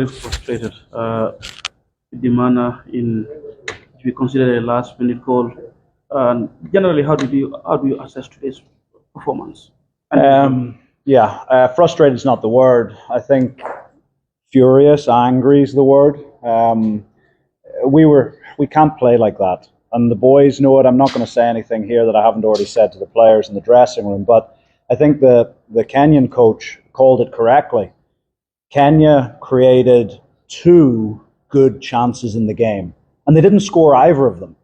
Frustrated with the manner in which we consider a last-minute goal. And generally, how do you assess today's performance? Frustrated is not the word. I think furious, angry is the word. We can't play like that, and the boys know it. I'm not going to say anything here that I haven't already said to the players in the dressing room. But I think the Kenyan coach called it correctly. Kenya created two good chances in the game, and they didn't score either of them.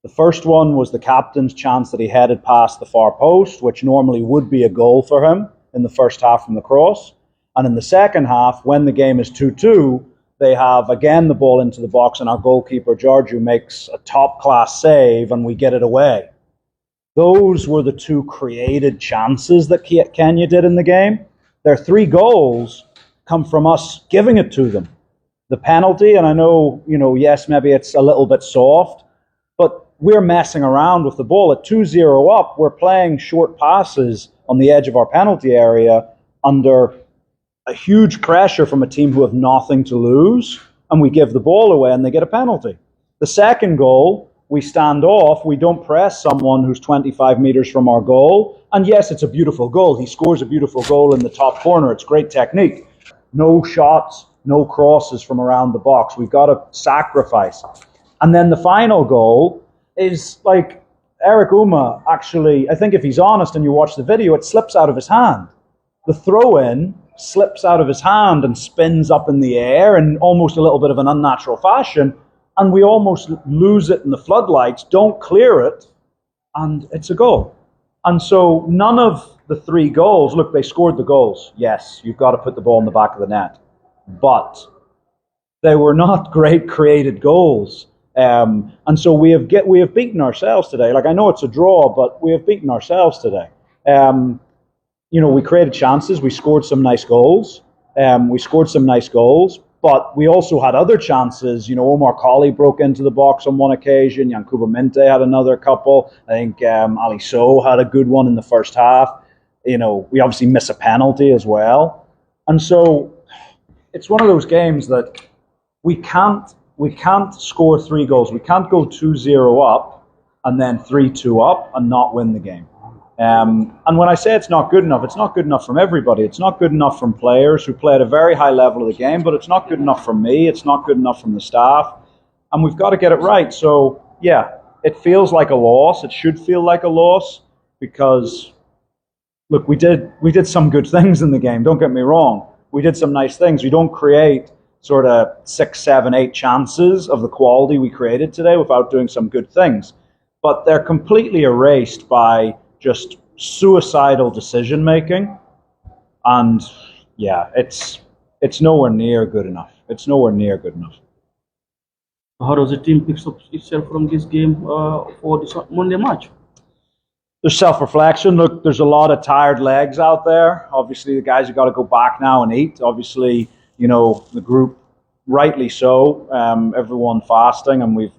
The first one was the captain's chance that he headed past the far post, which normally would be a goal for him in the first half from the cross. And in the second half, when the game is 2-2, they have again the ball into the box, and our goalkeeper, Georgiou, makes a top-class save, and we get it away. Those were the two created chances that Kenya did in the game. Their three goals come from us giving it to them. The penalty, and I know, yes, maybe it's a little bit soft, but we're messing around with the ball. At 2-0 up, we're playing short passes on the edge of our penalty area under a huge pressure from a team who have nothing to lose, and we give the ball away and they get a penalty. The second goal, we stand off, we don't press someone who's 25 meters from our goal, and yes, it's a beautiful goal. He scores a beautiful goal in the top corner. It's great technique. No shots, no crosses from around the box. We've got to sacrifice. And then the final goal is like Eric Uma actually, I think if he's honest and you watch the video, it slips out of his hand. The throw-in slips out of his hand and spins up in the air in almost a little bit of an unnatural fashion, and we almost lose it in the floodlights, don't clear it, and it's a goal. And so none of the three goals, look, they scored the goals. Yes, you've got to put the ball in the back of the net. But they were not great created goals. And so we have beaten ourselves today. Like, I know it's a draw, but we have beaten ourselves today. We created chances. We scored some nice goals. But we also had other chances. Omar Colley broke into the box on one occasion. Yankuba Minte had another couple. I think Ali Sow had a good one in the first half. We obviously miss a penalty as well. And so it's one of those games that we can't score three goals. We can't go 2-0 up and then 3-2 up and not win the game. And when I say it's not good enough, it's not good enough from everybody. It's not good enough from players who play at a very high level of the game, but it's not good enough from me. It's not good enough from the staff. And we've got to get it right. So, yeah, it feels like a loss. It should feel like a loss because, look, we did some good things in the game. Don't get me wrong. We did some nice things. We don't create sort of 6, 7, 8 chances of the quality we created today without doing some good things. But they're completely erased by just suicidal decision making, and it's nowhere near good enough. How does the team pick up itself from this game for this Monday match? There's self-reflection. Look, there's a lot of tired legs out there. Obviously, the guys have got to go back now and eat. Obviously, the group, rightly so, everyone fasting, and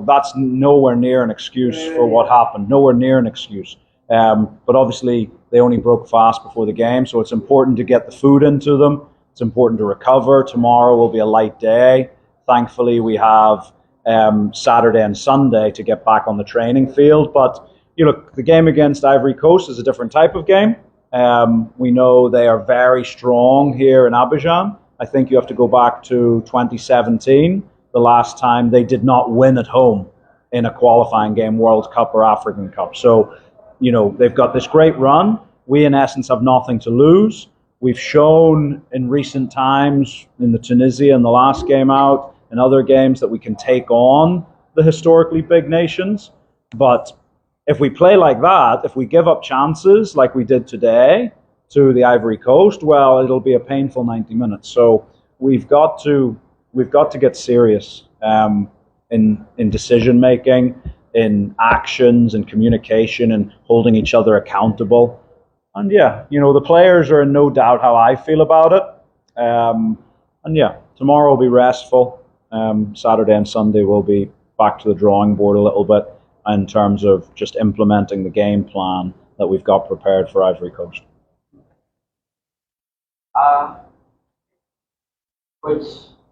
that's nowhere near an excuse for what happened. Nowhere near an excuse. But obviously, they only broke fast before the game, so it's important to get the food into them. It's important to recover. Tomorrow will be a light day. Thankfully, we have Saturday and Sunday to get back on the training field. But look, the game against Ivory Coast is a different type of game. We know they are very strong here in Abidjan. I think you have to go back to 2017, the last time they did not win at home in a qualifying game, World Cup or African Cup. So, they've got this great run. We, in essence, have nothing to lose. We've shown in recent times, in the Tunisia in the last game out, and other games, that we can take on the historically big nations. But if we play like that, if we give up chances like we did today to the Ivory Coast, well, it'll be a painful 90 minutes. So we've got to get serious in decision making, in actions and communication, and holding each other accountable. And the players are in no doubt how I feel about it. Tomorrow will be restful. Saturday and Sunday we'll be back to the drawing board a little bit in terms of just implementing the game plan that we've got prepared for Ivory Coast. Coach,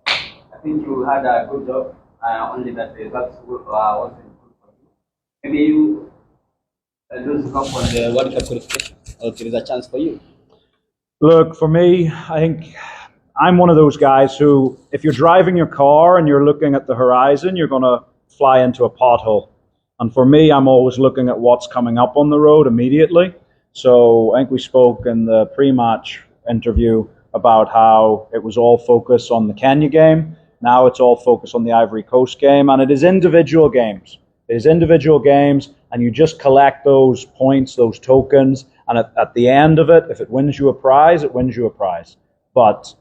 I think you had a good job. Only that the results wasn't good for you. Maybe you lose hope on the World Cup qualification, or there is a chance for you. Look, for me, I think I'm one of those guys who, if you're driving your car and you're looking at the horizon, you're going to fly into a pothole. And for me, I'm always looking at what's coming up on the road immediately. So I think we spoke in the pre-match interview about how it was all focused on the Kenya game. Now it's all focused on the Ivory Coast game. And it is individual games. It is individual games, and you just collect those points, those tokens. And at the end of it, if it wins you a prize, it wins you a prize. But,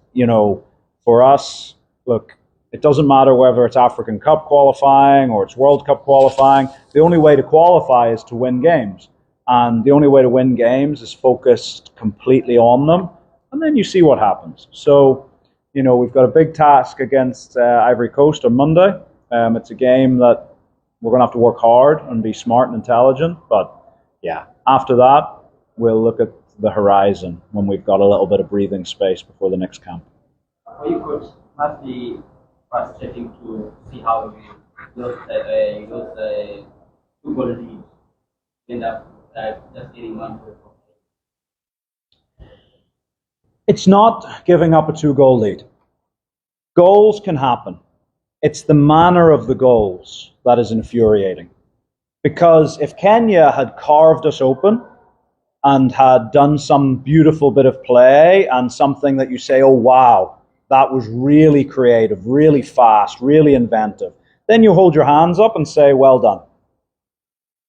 for us, look, it doesn't matter whether it's African Cup qualifying or it's World Cup qualifying. The only way to qualify is to win games. And the only way to win games is focused completely on them. And then you see what happens. So, we've got a big task against Ivory Coast on Monday. It's a game that we're going to have to work hard and be smart and intelligent. But, yeah, after that, we'll look at the horizon when we've got a little bit of breathing space before the next camp. For you, coach, must be frustrating to see how you lost the 2-goal lead, end up just getting 1 goal. It's not giving up a 2-goal lead. Goals can happen. It's the manner of the goals that is infuriating. Because if Kenya had carved us open and had done some beautiful bit of play and something that you say, oh, wow, that was really creative, really fast, really inventive, then you hold your hands up and say, well done.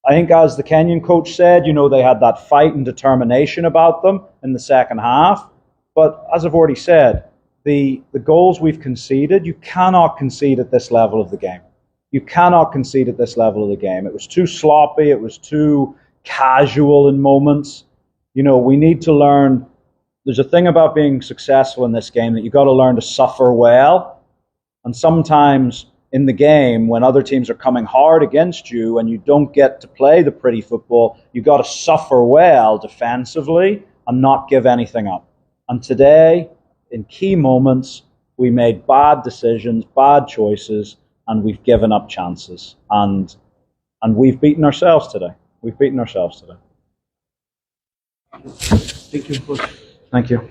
I think as the Kenyan coach said, they had that fight and determination about them in the second half. But as I've already said, the goals we've conceded, you cannot concede at this level of the game. You cannot concede at this level of the game. It was too sloppy. It was too casual in moments. We need to learn. There's a thing about being successful in this game that you've got to learn to suffer well. And sometimes in the game, when other teams are coming hard against you and you don't get to play the pretty football, you've got to suffer well defensively and not give anything up. And today, in key moments, we made bad decisions, bad choices, and we've given up chances. And we've beaten ourselves today. We've beaten ourselves today. Thank you, coach. Thank you.